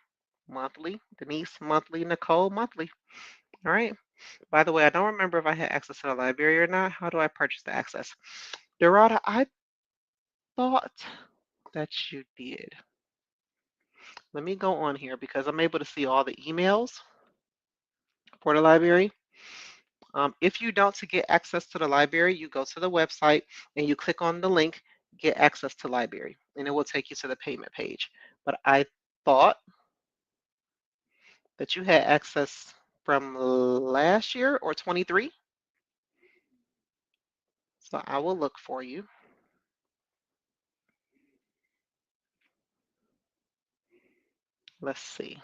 monthly. Denise, monthly. Nicole, monthly. All right. By the way, I don't remember if I had access to the library or not. How do I purchase the access? Dorada, I thought that you did. Let me go on here because I'm able to see all the emails for the library. If you don't to get access to the library, you go to the website and you click on the link, get access to library, and it will take you to the payment page. But I thought that you had access from last year or 23. So I will look for you. Let's see.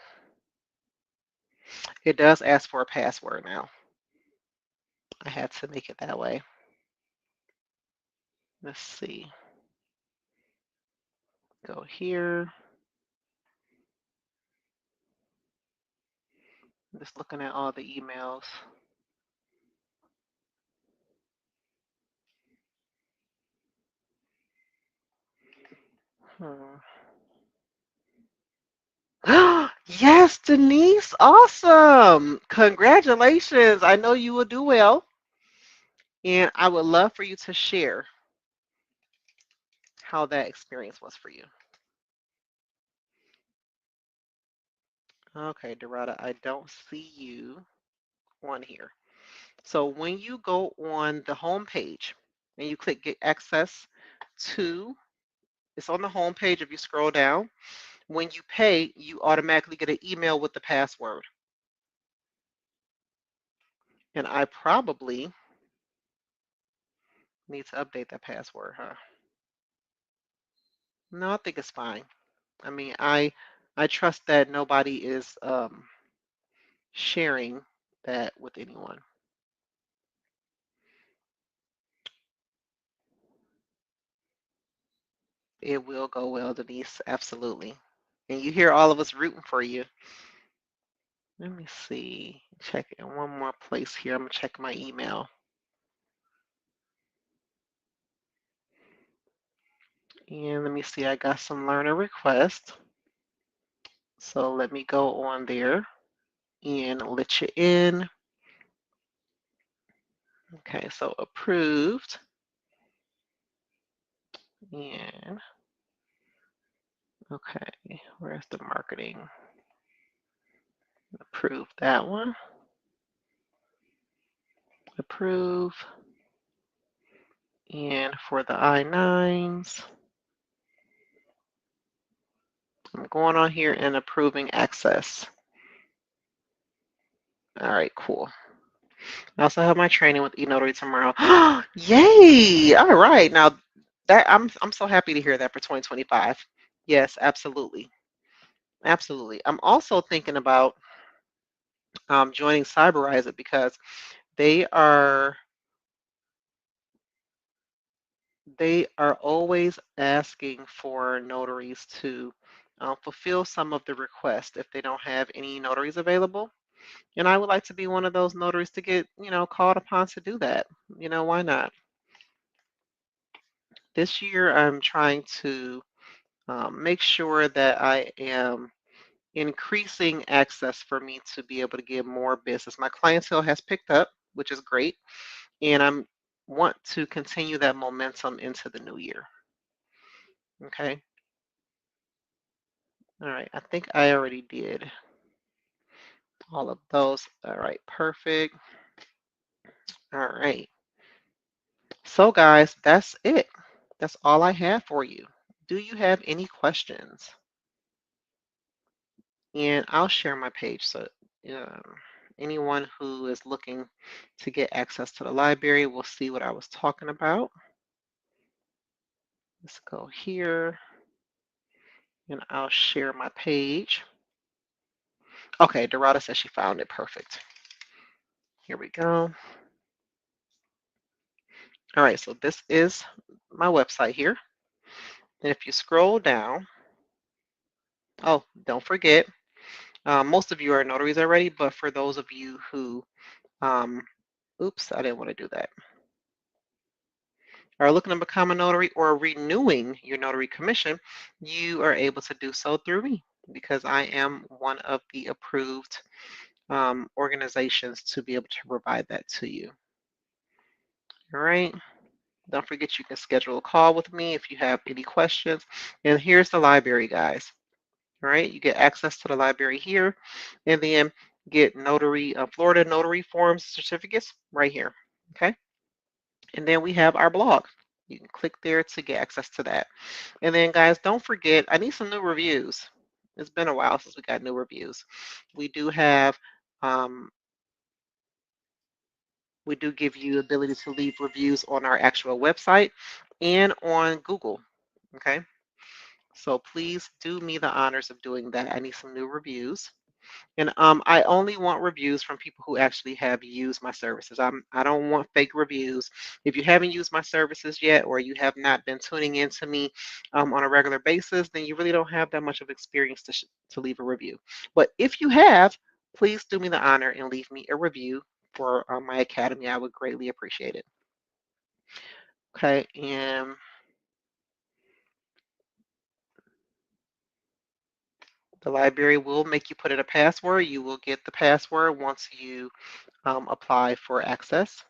It does ask for a password now. I had to make it that way. Let's see. Go here. I'm just looking at all the emails. Yes, Denise, awesome. Congratulations. I know you will do well. And I would love for you to share how that experience was for you. Okay, Dorada, I don't see you on here. So when you go on the home page and you click get access to, it's on the home page if you scroll down. When you pay, you automatically get an email with the password. And I probably need to update that password, huh? No, I think it's fine. I mean, I trust that nobody is sharing that with anyone. It will go well, Denise. Absolutely. And you hear all of us rooting for you. Let me see. Check in one more place here. I'm gonna check my email. And let me see. I got some learner requests. So let me go on there and let you in. Okay, so approved. And okay, where's the marketing? Approve that one. Approve. And for the I-9s, I'm going on here and approving access. All right, cool. I also have my training with eNotary tomorrow. Yay! All right. Now that I'm so happy to hear that for 2025. Yes, absolutely. Absolutely. I'm also thinking about joining Cyberize It because they are they are always asking for notaries to fulfill some of the requests if they don't have any notaries available. And I would like to be one of those notaries to get, called upon to do that. Why not? This year, I'm trying to make sure that I am increasing access for me to be able to get more business. My clientele has picked up, which is great, and I'm want to continue that momentum into the new year. Okay. All right. I think I already did all of those. All right. Perfect. All right. So, guys, that's it. That's all I have for you. Do you have any questions? And I'll share my page so anyone who is looking to get access to the library will see what I was talking about. Let's go here and I'll share my page. Okay, Dorada says she found it. Perfect. Here we go. All right, so this is my website here. And if you scroll down, oh, don't forget, most of you are notaries already, but for those of you who, oops, I didn't want to do that, are looking to become a notary or renewing your notary commission, you are able to do so through me because I am one of the approved organizations to be able to provide that to you. All right. Don't forget you can schedule a call with me if you have any questions. And here's the library, guys. All right. You get access to the library here and then get notary, Florida notary forms certificates right here. Okay. And then we have our blog. You can click there to get access to that. And then, guys, don't forget, I need some new reviews. It's been a while since we got new reviews. We do have, we do give you the ability to leave reviews on our actual website and on Google. Okay. So please do me the honors of doing that. I need some new reviews. And I only want reviews from people who actually have used my services. I don't want fake reviews. If you haven't used my services yet, or you have not been tuning in to me on a regular basis, then you really don't have that much of experience to leave a review. But if you have, please do me the honor and leave me a review for my academy. I would greatly appreciate it. Okay, and the library will make you put in a password. You will get the password once you apply for access.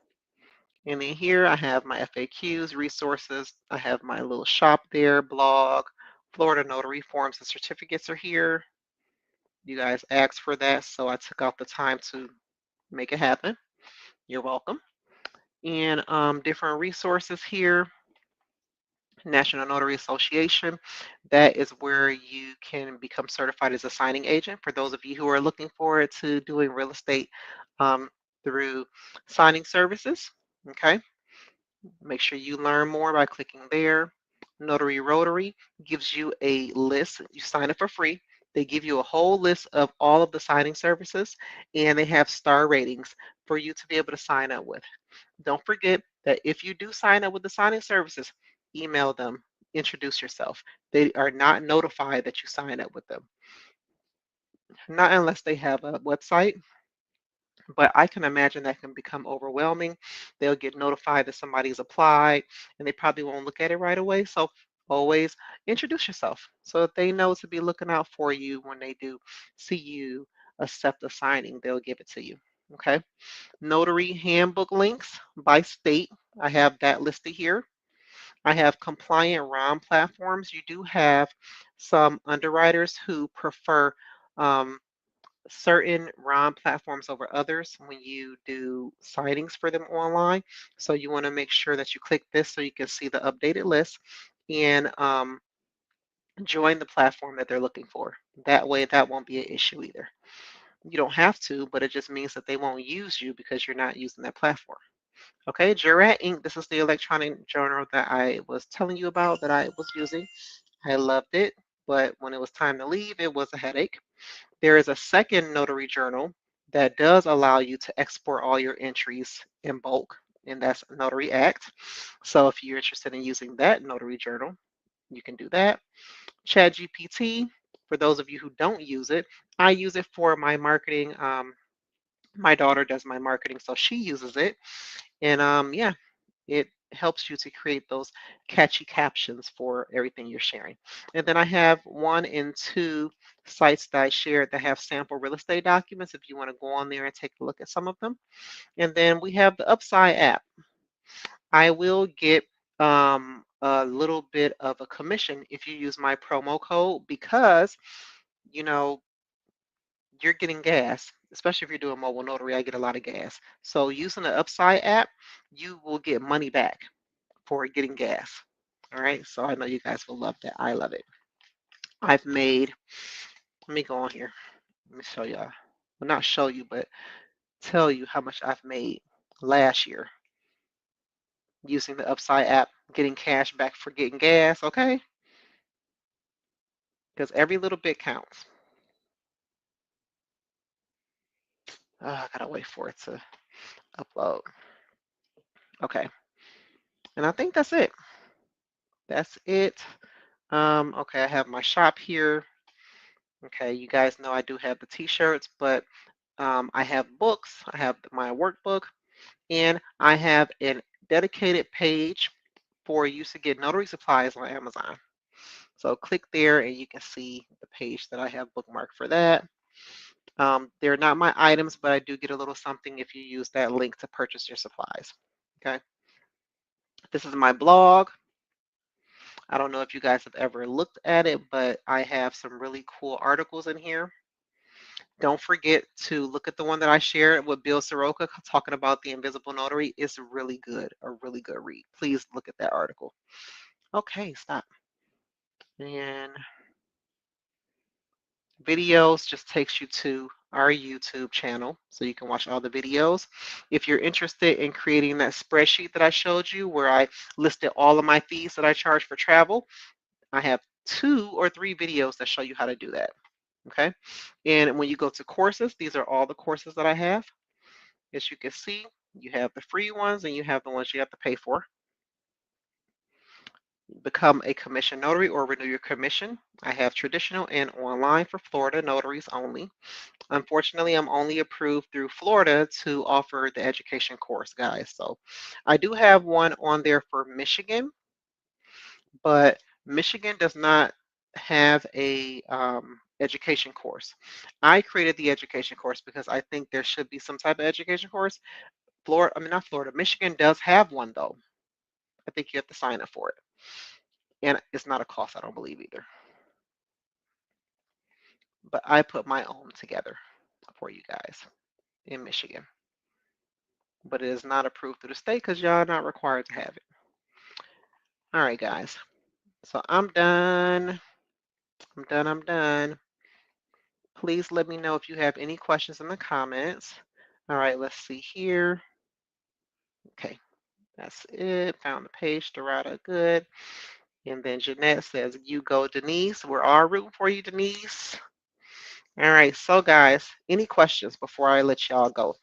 And then here I have my FAQs, resources. I have my little shop there, blog, Florida Notary forms and certificates are here. You guys asked for that, so I took out the time to make it happen. You're welcome. And different resources here. National Notary Association. That is where you can become certified as a signing agent. For those of you who are looking forward to doing real estate um, through signing services, okay? Make sure you learn more by clicking there. Notary Rotary gives you a list. You sign up for free. They give you a whole list of all of the signing services, and they have star ratings for you to be able to sign up with. Don't forget that if you do sign up with the signing services, email them, introduce yourself. They are not notified that you sign up with them, not unless they have a website, but I can imagine that can become overwhelming. They'll get notified that somebody's applied and they probably won't look at it right away. So always introduce yourself so that they know to be looking out for you when they do see you accept a signing, they'll give it to you. Okay. Notary handbook links by state. I have that listed here. I have compliant ROM platforms. You do have some underwriters who prefer um, certain ROM platforms over others when you do signings for them online. So you want to make sure that you click this so you can see the updated list and join the platform that they're looking for. That way, that won't be an issue either. You don't have to, but it just means that they won't use you because you're not using that platform. Okay, Jurat Inc. This is the electronic journal that I was telling you about that I was using. I loved it, but when it was time to leave, it was a headache. There is a second notary journal that does allow you to export all your entries in bulk, and that's Notary Act. So if you're interested in using that notary journal, you can do that. ChatGPT, for those of you who don't use it, I use it for my marketing. My daughter does my marketing, so she uses it. And yeah, it helps you to create those catchy captions for everything you're sharing. And then I have 1 and 2 sites that I shared that have sample real estate documents if you want to go on there and take a look at some of them. And then we have the Upside app. I will get a little bit of a commission if you use my promo code because, you know, you're getting gas, especially if you're doing mobile notary. I get a lot of gas. So using the Upside app, you will get money back for getting gas. All right, so I know you guys will love that. I love it. I've made, let me go on here. Let me show y'all. Well, not show you, but tell you how much I've made last year using the Upside app, getting cash back for getting gas, okay? Because every little bit counts. I gotta wait for it to upload. Okay, and I think that's it. That's it. Okay, I have my shop here. Okay, you guys know I do have the t-shirts, but I have books. I have my workbook, and I have a dedicated page for you to get notary supplies on Amazon. So click there and you can see the page that I have bookmarked for that. They're not my items, but I do get a little something if you use that link to purchase your supplies. Okay. This is my blog. I don't know if you guys have ever looked at it, but I have some really cool articles in here. Don't forget to look at the one that I shared with Bill Soroka talking about the invisible notary. It's really good, a really good read. Please look at that article. Okay, stop. And videos just takes you to our YouTube channel so you can watch all the videos. If you're interested in creating that spreadsheet that I showed you where I listed all of my fees that I charge for travel, I have 2 or 3 videos that show you how to do that. Okay. And when you go to courses, these are all the courses that I have. As you can see, you have the free ones and you have the ones you have to pay for. Become a commission notary or renew your commission. I have traditional and online for Florida notaries only. Unfortunately, I'm only approved through Florida to offer the education course, guys. So I do have one on there for Michigan, but Michigan does not have a education course. I created the education course because I think there should be some type of education course. Florida, I mean not Florida, Michigan does have one though. I think you have to sign up for it. And it's not a cost, I don't believe either. But I put my own together for you guys in Michigan. But it is not approved through the state because y'all are not required to have it. All right, guys. So I'm done. I'm done. Please let me know if you have any questions in the comments. All right, let's see here. Okay, that's it. Found the page, Dorada, good. And then Jeanette says, you go, Denise. We're all rooting for you, Denise. All right, so guys, any questions before I let y'all go?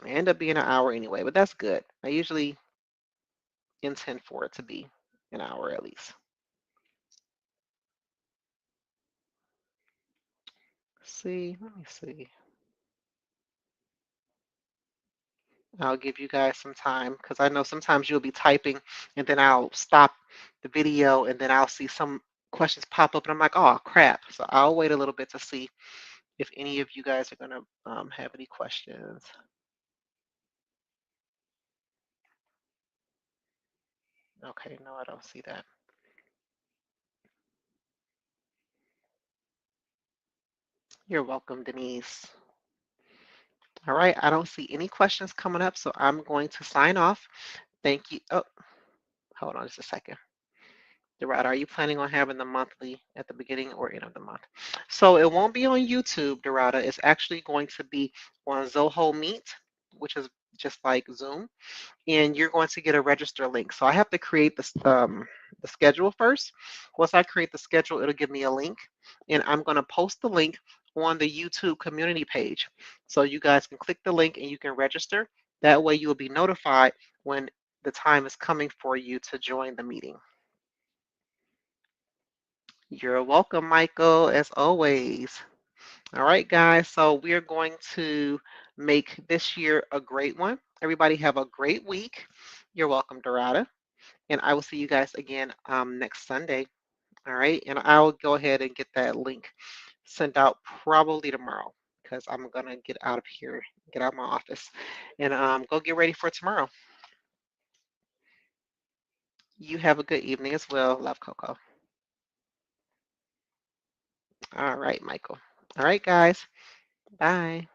I end up being an hour anyway, but that's good. I usually intend for it to be an hour at least. See, let me see. I'll give you guys some time because I know sometimes you'll be typing and then I'll stop the video and then I'll see some questions pop up and I'm like, oh crap. So I'll wait a little bit to see if any of you guys are going to have any questions. Okay, no, I don't see that. You're welcome, Denise. All right, I don't see any questions coming up, so I'm going to sign off. Thank you. Oh, hold on just a second. Dorada, are you planning on having the monthly at the beginning or end of the month? So it won't be on YouTube, Dorada. It's actually going to be on Zoho Meet, which is just like Zoom, and you're going to get a register link. So I have to create the schedule first. Once I create the schedule, it'll give me a link, and I'm going to post the link on the YouTube community page. So you guys can click the link and you can register. That way you will be notified when the time is coming for you to join the meeting. You're welcome, Michael, as always. All right, guys. So we are going to make this year a great one. Everybody have a great week. You're welcome, Dorada. And I will see you guys again next Sunday. All right. And I'll go ahead and get that link sent out probably tomorrow because I'm going to get out of here, get out of my office, and go get ready for tomorrow. You have a good evening as well. Love, Coco. All right, Michael. All right, guys. Bye.